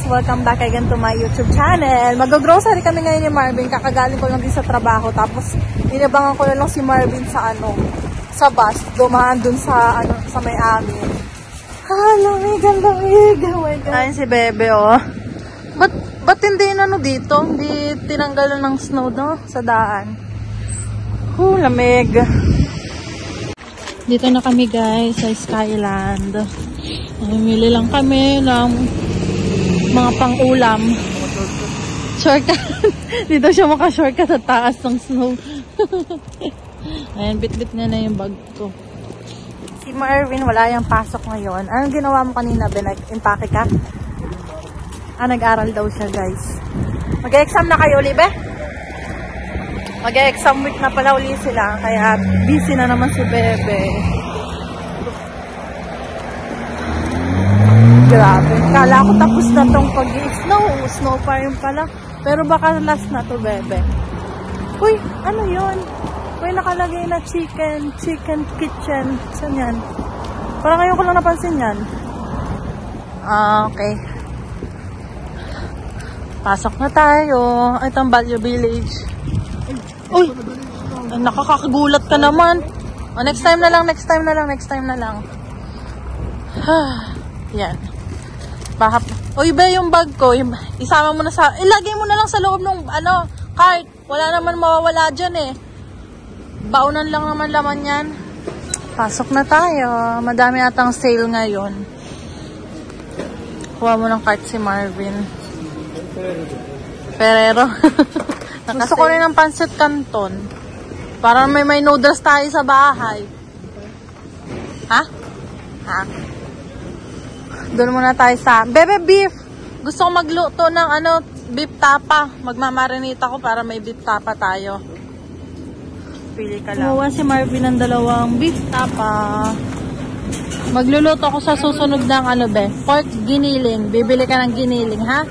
Welcome back again to my YouTube channel. Mag-grocery kami ngayon ni Marvin. Kakagaling ko lang din sa trabaho. Tapos, inabangan ko na lang si Marvin sa sa bus. Dumaan dun sa may amin. Lamig, ang lamig. Oh my God. Ayun si Bebe, oh. Ba't hindi dito? Hindi tinanggalan ng snow, no? Sa daan. Lamig. Dito na kami, guys, sa Skyland. Namimili lang kami ng mga pang-ulam. Shortcut. Dito siya maka-shortcut sa taas ng snow. Ayan, bit-bit niya na yung bag ko. Si Marvin, wala yung pasok ngayon. Anong ginawa mo kanina, Ben? Nag-impake ka? Nag-aral daw siya, guys. Mag-exam na kayo, Libe? Mag-exam week na pala uli sila. Kaya busy na naman si Bebe. Grabe. Kala ko tapos na tong pag-i-snow. Snow pa rin pala. Pero baka last na to, Bebe. Uy, ano yun? Uy, nakalagay na chicken kitchen. Saan yan? Parang ngayon ko lang napansin yan. Okay. Pasok na tayo. Ito ang Value Village. Uy! Nakakagulat ka naman. Next time na lang. Yan. Uy, be, yung bag ko, isama mo na sa, ilagay mo na lang sa loob ng, cart. Wala naman mawawala dyan eh. Baunan lang naman laman yan. Pasok na tayo. Madami atang sale ngayon. Kuha mo ng cart si Marvin. Ferrero. Gusto ko rin ng pancit canton. Para may noodles tayo sa bahay. Ha? Doon muna tayo sa Bebe beef. Gusto ko magluto ng beef tapa. Magmamarinate ako para may beef tapa tayo. Pili ka lang. Kumuha si Marvin ng 2 beef tapa. Magluluto ako sa susunod ng pork giniling. Bibili ka ng giniling, ha?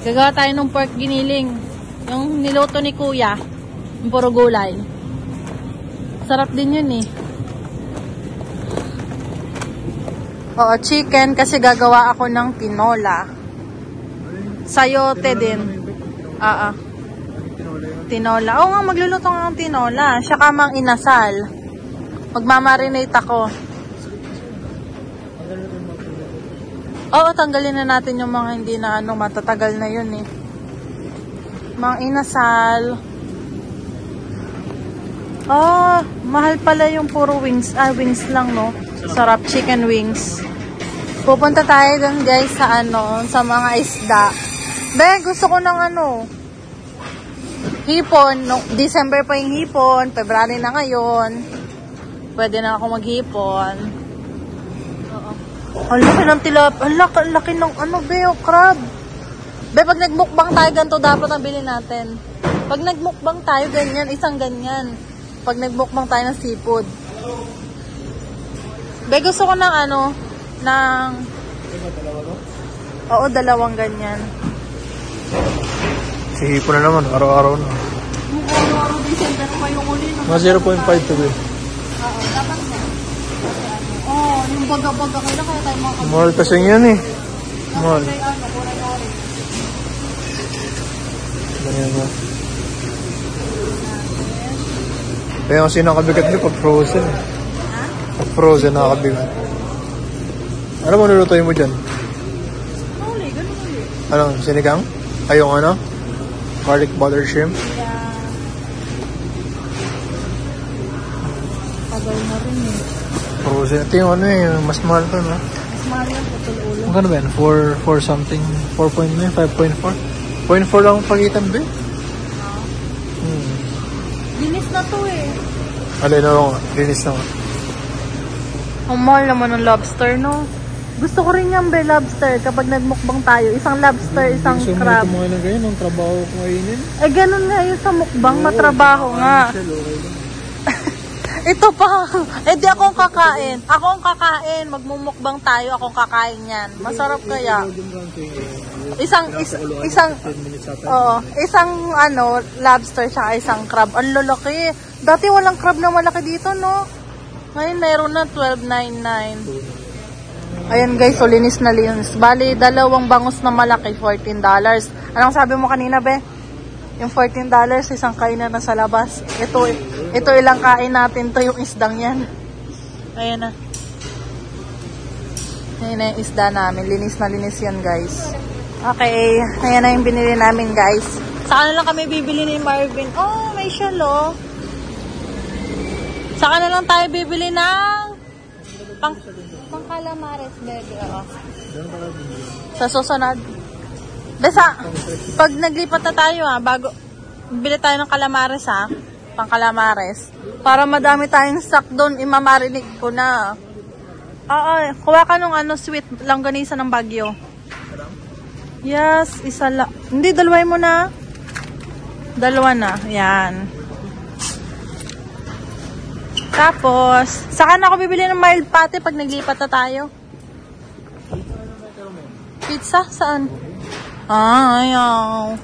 Gagawa tayo ng pork giniling. Yung niluto ni Kuya. Yung puro gulay. Sarap din yun eh. Oo, chicken kasi gagawa ako ng tinola. Sayote din. Tinola. Oo nga, magluluto nga ng tinola. Siya kamang inasal. Magmamarinate ako. Oo, tanggalin na natin yung mga hindi na matatagal na yun eh. Mga inasal. Mahal pala yung puro wings. Wings lang, no? Sarap, chicken wings. Pupunta tayo dun, guys, sa sa mga isda. Gusto ko ng hipon. No, December pa yung hipon. February na ngayon. Pwede na ako maghipon. Ang laki ng tilap. Ang laki ng crab. Pag nagmukbang tayo, ganito dapat ang bilhin natin. Pag nagmukbang tayo, ganyan, isang ganyan. Pag nagmukbang tayo ng seafood. Gusto ko ng Oo, 2 ganyan. Si hipon na naman, araw-araw na. Araw-araw din siya, pero yung uli. Mga 0.5 to be. Dapat na. Yung baga-baga kaya tayo mga kapatid. Mahal kasi yan eh. Mahal. Ganyan ba? Kaya kasi nakabigat nyo pag frozen. Pag frozen nakabigat. Ano mo nulutuin mo dyan? Ganun ulit. Sinigang? Yung garlic butter shrimp? Tagal na rin eh. Frozen. Ito yung mas mahal pa, no? Mas mahal yan, putol ulo. Magkano ba yan? 4 something? 4.9? 5.4? 0.4 lang ang pagitan, be? Linis na to eh. Linis na nga. Ang mahal naman ng lobster, no? Gusto ko rin yan, lobster. Kapag nagmukbang tayo, isang lobster, isang crab. Gusto mo na ganyan, ang trabaho kumainin? Ganun nga yun sa mukbang, matrabaho nga. Ito pa. Di akong kakain. Akong kakain. Magmumukbang tayo, akong kakain yan. Masarap kaya. Isang lobster siya, isang crab. Ang lalaki. Dati walang crab na malaki dito, no? Ngayon meron na 12.99. Ayan guys, so linis na linis. Bali, dalawang bangus na malaki, $14. Anong sabi mo kanina, be? Yung $14, isang kainan na sa labas. Ito ilang kain natin to, yung isdang yan. Ayan na. Ayan na yung isda namin. Linis na linis yan, guys. Okay, ayan na yung binili namin, guys. Saka na lang kami bibili ni Marvin. Oh, may shell, oh. Saka na lang tayo bibili ng pang calamares, baby. Oo. Sa susunod. Besa, pag naglipat na tayo, bago bili tayo ng calamares, pang calamares. Para madami tayong stock doon, imamarinig ko na. Oo, kuha ka nung sweet langganisa ng Baguio. Yes, isa lang. Hindi, dalaway mo na. Dalawa na. Yan. Tapos, saka na ako bibili ng mild patty pag naglipat na tayo. Pizza? Saan? Ayaw.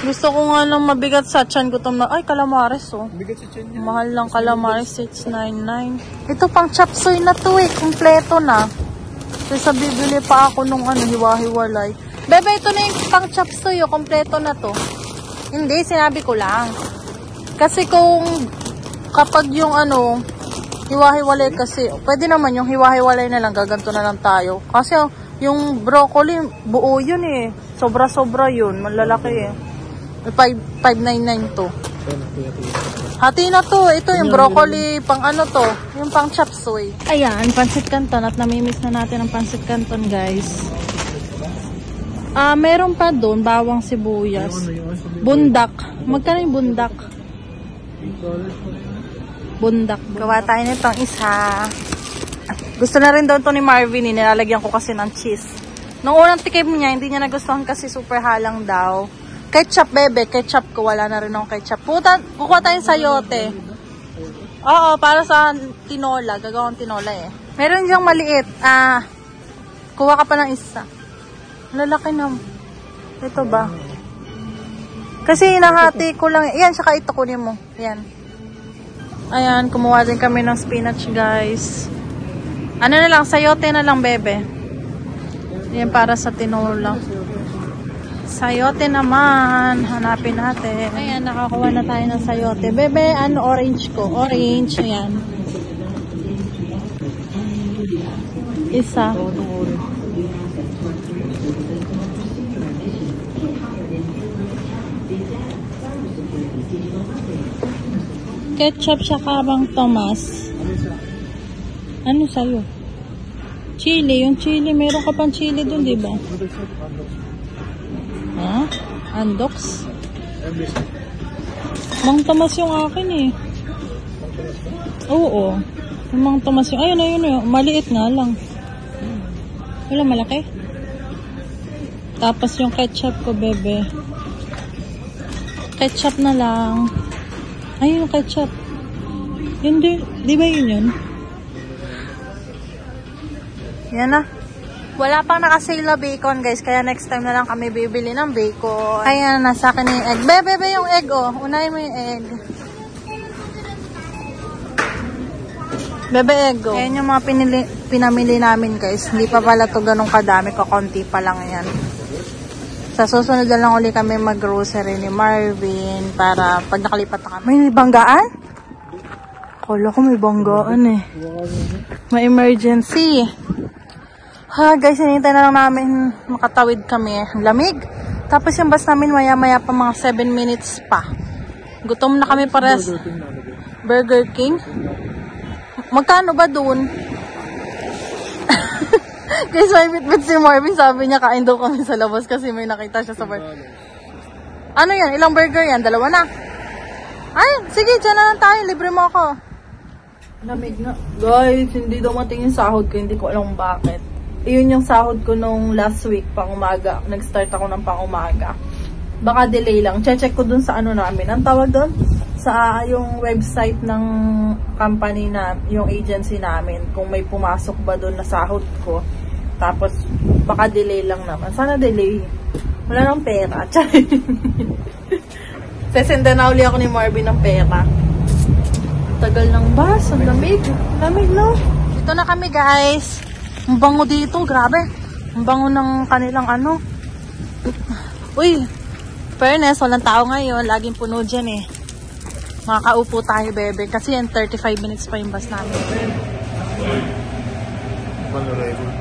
Gusto ko nga lang mabigat sa tiyan ko. Ay, calamares, oh. Bigat sa tiyan niya. Mahal lang calamares, $6.99. Ito pang chop suey na to, kompleto na. Kasi bibili pa ako nung hiwa-hiwalay. Bebe, ito na yung pang chop suey, kompleto na to. Hindi, sinabi ko lang. Kasi kapag yung hiwa-hiwalay kasi, pwede naman yung hiwa-hiwalay na lang, gaganto na lang tayo. Kasi yung broccoli, buo yun eh. Sobra-sobra yun, malalaki eh. $5.99 to. Hati na to, ito yung broccoli, pang to, yung pang chop suey. Ayan, pancit canton at namimiss na natin ang pancit canton, guys. Meron pa doon, bawang sibuyas. Bundak. Magkano yung bundak? Bundak. Gawa tayo nitong isa. Gusto na rin daw to ni Marvin, nilalagyan ko kasi ng cheese. Nung unang tikim niya, hindi niya nagustuhan kasi super halang daw. Ketchup, bebe. Ketchup ko. Wala na rin akong ketchup. Kukuha tayong sayote. Oo, para sa tinola. Gagawang tinola eh. Meron diyang maliit. Kuha ka pa ng isa. Lalaki na. Ito ba? Kasi nahati ko lang. Yan, saka ito kunin mo. Yan. Ayan, kumuha din kami ng spinach, guys. Ano na lang, sayote na lang, bebe. Yan para sa tinola. Sayote naman. Hanapin natin. Ayan, nakakuha na tayo ng sayote. Bebe, orange ko? Orange, ayan. Isa. Ketchup siya kabang Tomas. Ano sa'yo? Chili. Yung chili, meron ka pang chili dun, di ba? Ha? Andox? Mang Tomas yung akin eh. Oo. Yung Mang Tomas yung... Ayun. Maliit nga lang. Wala malaki. Tapos yung ketchup ko, bebe. Ketchup na lang. Ayun yung ketchup. Yun di ba yun? Yan na. Wala pang nakasale na bacon, guys. Kaya next time na lang kami bibili ng bacon. Ayan, nasa akin yung egg. Bebe, yung egg, oh. Unahin mo yung egg. Bebe, egg, oh. Ayan yung mga pinamili namin, guys. Hindi pa pala to ganun kadami. Kakunti pa lang yan. Sa susunod na lang uli kami mag-grocery ni Marvin para pag nakalipat na kami. May banggaan? Kala ko may banggaan eh. May emergency. Guys, hinihintay na lang namin makatawid kami. Lamig. Tapos yung bus namin maya-maya pa mga 7 minutes pa. Gutom na kami pares. Burger King. Magkano ba dun? Guys, may bitbit si Marvin. Sabi niya kain daw kami sa labas kasi may nakita siya sa bar. Ano yan? Ilang burger yan? 2 na? Ay, sige, dyan na lang tayo. Libre mo ako. Lamig na. Guys, hindi dumating yung sahod ko. Hindi ko alam bakit. Iyon yung sahod ko nung last week, pang umaga. Nag-start ako ng pang umaga. Baka delay lang. Check ko dun sa namin. Ang tawag dun? Sa yung website ng company na, yung agency namin. Kung may pumasok ba dun na sahod ko. Tapos, baka delay lang naman. Sana delay. Wala nang pera. Sesenda na uli ako ni Marvin ng pera. Tagal ng bus. Ang lamig. Lamig, no? Ito na kami, guys. Ang bango dito, grabe. Ang bango ng kanilang ano. Uy, fairness, walang tao ngayon. Laging puno dyan eh. Makakaupo tayo, bebe. Kasi yan, 35 minutes pa yung bus namin. Panorable.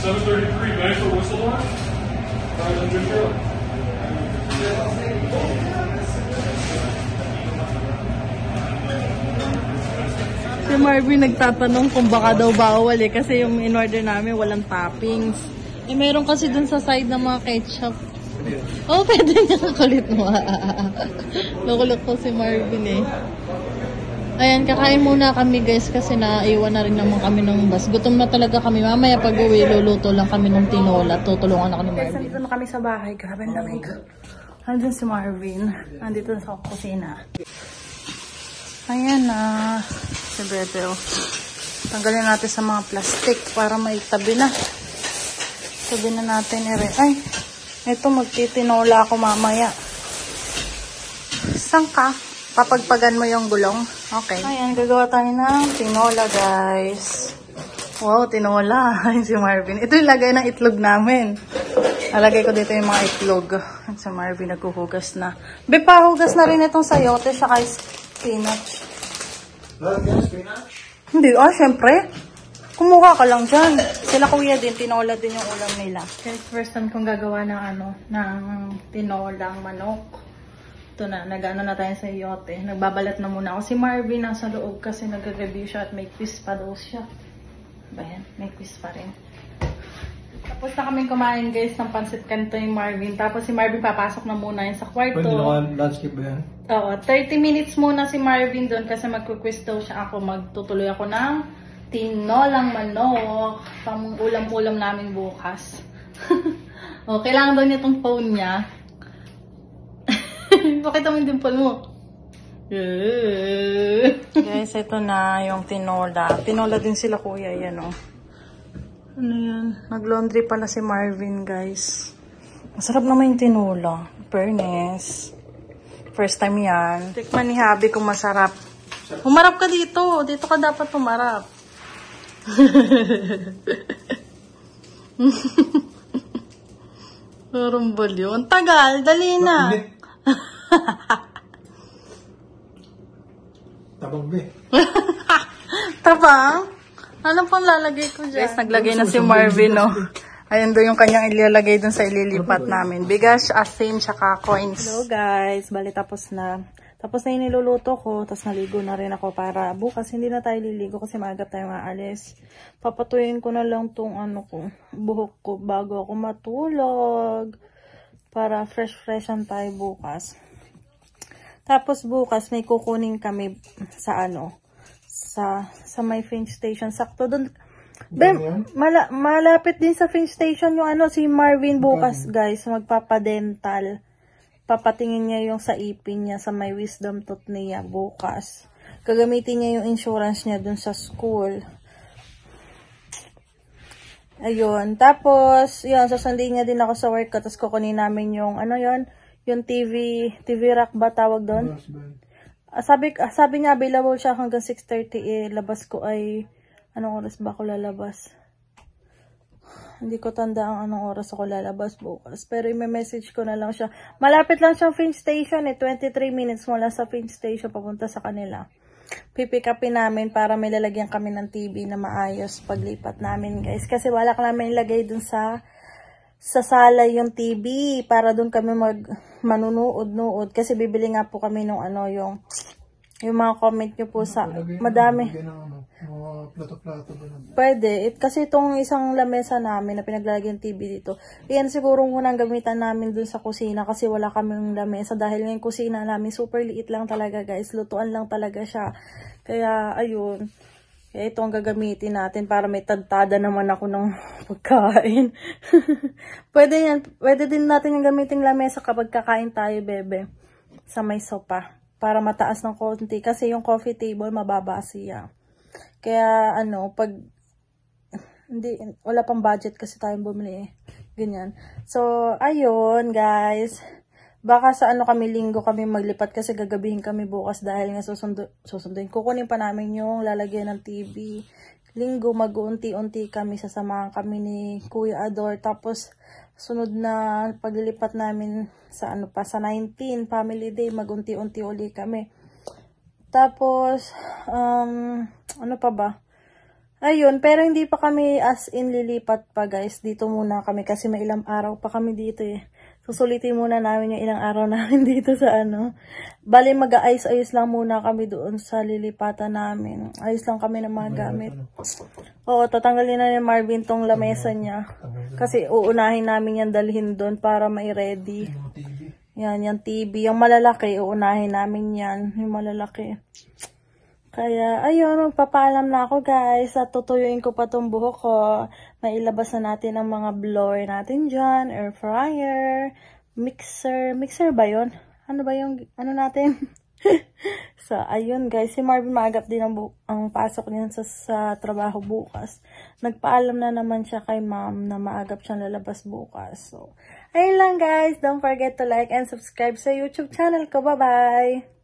7:33, man for whistle on? 500 euro. Si Marvin nagtatanong kung baka daw bawal eh. Kasi yung in-order namin walang toppings. Eh, meron kasi dun sa side ng mga ketchup. Oh, pwede niya kakulit mo. Nakulot ko si Marvin eh. Ayan, kakain muna kami guys kasi naiwan na rin naman kami ng bus. Gutom na talaga kami. Mamaya pag uwi, luluto lang kami ng tinola. Tutulungan ako ni Marvin. Guys, nandito na kami sa bahay. Grabe ang lamig. Nandun si Marvin. Nandito na sa kusina. Ayan na. Si Bebe, oh. Tanggalin natin sa mga plastic para maitabi na. Tabi na natin. Ay, ito magtitinola ako mamaya. Saan ka? Papagpagan mo yung gulong. Okay. Ayan, gagawa tayo ng tinola, guys. Wow, tinola. Ayun si Marvin. Ito yung lagay ng itlog namin. Nalagay ko dito yung mga itlog. Si Marvin naghuhugas na. Be, pahugas na rin itong sayote siya kay spinach. Hindi, syempre. Kumuha ka lang dyan. Sila kuya din, tinola din yung ulam nila. Guys, first time kong gagawa ng ng tinolang manok. Ito na, nag-ano na tayo sa yote. Nagbabalat na muna ako. Si Marvin nasa loob kasi nag-review siya at may quiz pa daw siya. Bayan, may quiz pa rin. Tapos na kaming kumain guys ng pansit kanto yung Marvin. Tapos si Marvin papasok na muna yun sa kwarto. Pwede naman landscape ba yan? Oo, 30 minutes muna si Marvin doon kasi magkukwis daw siya ako. Magtutuloy ako ng tinolang manok. Pang ulam-ulam namin bukas. O, kailangan daw niya itong phone niya. Pakita mo yung dimple mo. Guys, ito na yung tinola. Tinola din sila kuya, yan o. Ano yan? Nag-laundry pala si Marvin, guys. Masarap naman yung tinola. Fairness. First time yan. Tikman ni Habi kung masarap. Humarap ka dito. Dito ka dapat humarap. Rumbol yun. Tagal. Dali na. Tabang be. Tabang? Ano pang lalagay ko dyan? Guys, naglagay na si Marvin, no? Ayan doon yung kanyang ilalagay dun sa ililipat namin. Bigas, asin, tsaka coins. Hello guys, bali tapos na. Tapos na yung niluluto ko, tapos naligo na rin ako para bukas hindi na tayo liligo kasi maaga tayo maalis. Papatuyin ko na lang tong buhok ko bago ako matulog. Para fresh-freshan tayo bukas. Tapos bukas may kukunin kami sa sa may Finch Station. Sakto doon. Malapit din sa Finch Station yung si Marvin bukas, guys. Magpapadental. Papatingin niya yung sa ipin niya sa may wisdom tooth niya bukas. Gagamitin niya yung insurance niya dun sa school. Ayun. Tapos, yun, sasandihin niya din ako sa work ko. Tapos kukunin namin yung, yung TV rack ba tawag doon? Sabi niya, available siya hanggang 6:30 labas ko ay, anong oras ba ako lalabas? Hindi ko tanda ang anong oras ako lalabas bukas. Pero i-message ko na lang siya. Malapit lang siyang Finch Station 23 minutes mula sa Finch Station papunta sa kanila. Pipick upin namin para may lalagyan kami ng TV na maayos paglipat namin, guys. Kasi wala ka namin ilagay dun sa sala yung TV para dun kami manunood-nood. Kasi bibili nga po kami nung yung mga comment nyo po sa madami. Plato-plato ba lang? Pwede. Kasi itong isang lamesa namin na pinaglalagyan TV dito, yan siguro muna ang gamitan namin dun sa kusina kasi wala kaming lamesa dahil yung kusina namin super liit lang talaga, guys. Lutuan lang talaga siya. Kaya, ayun. Kaya ito ang gagamitin natin para may tadtada naman ako ng pagkain. Pwede din natin yung gamitin lamesa kapag kakain tayo, bebe. Sa may sopa. Para mataas ng konti. Kasi yung coffee table, mababa siya. Kaya, pag wala pang budget kasi tayong bumili. Ganyan. So, ayun, guys. Baka sa ano kami, linggo kami maglipat kasi gagabihin kami bukas dahil nga susunduin. Kukunin pa namin yung lalagyan ng TV. Linggo mag-uunti-unti kami, sasamahan kami ni Kuya Ador. Tapos sunod na paglilipat namin sa ano pa, sa 19 Family Day, mag-unti-unti uli kami. Tapos ano pa ba? Ayun, pero hindi pa kami as in lilipat pa guys. Dito muna kami kasi may ilang araw pa kami dito eh. Susulitin muna namin yung ilang araw namin dito sa ano. Bali mag-aayos-ayos lang muna kami doon sa lilipatan namin. Ayos lang kami ng mga gamit. Oo, tatanggalin na ni Marvin tong lamesa niya. Kasi uunahin namin yan dalhin doon para mai-ready. Yan, yung TV. Yung malalaki, uunahin namin yan. Yung malalaki. Kaya, ayun, magpapaalam na ako guys. At tutuyuin ko pa tong buhok ko. Mailabas na natin ang mga blower natin dyan. Air fryer. Mixer. Mixer ba yun? Ano ba yung, ano natin? So, ayun guys. Si Marvin maagap din ang pasok niya sa trabaho bukas. Nagpaalam na naman siya kay ma'am na maagap siyang lalabas bukas. So, ayun lang guys. Don't forget to like and subscribe sa YouTube channel ko. Bye-bye!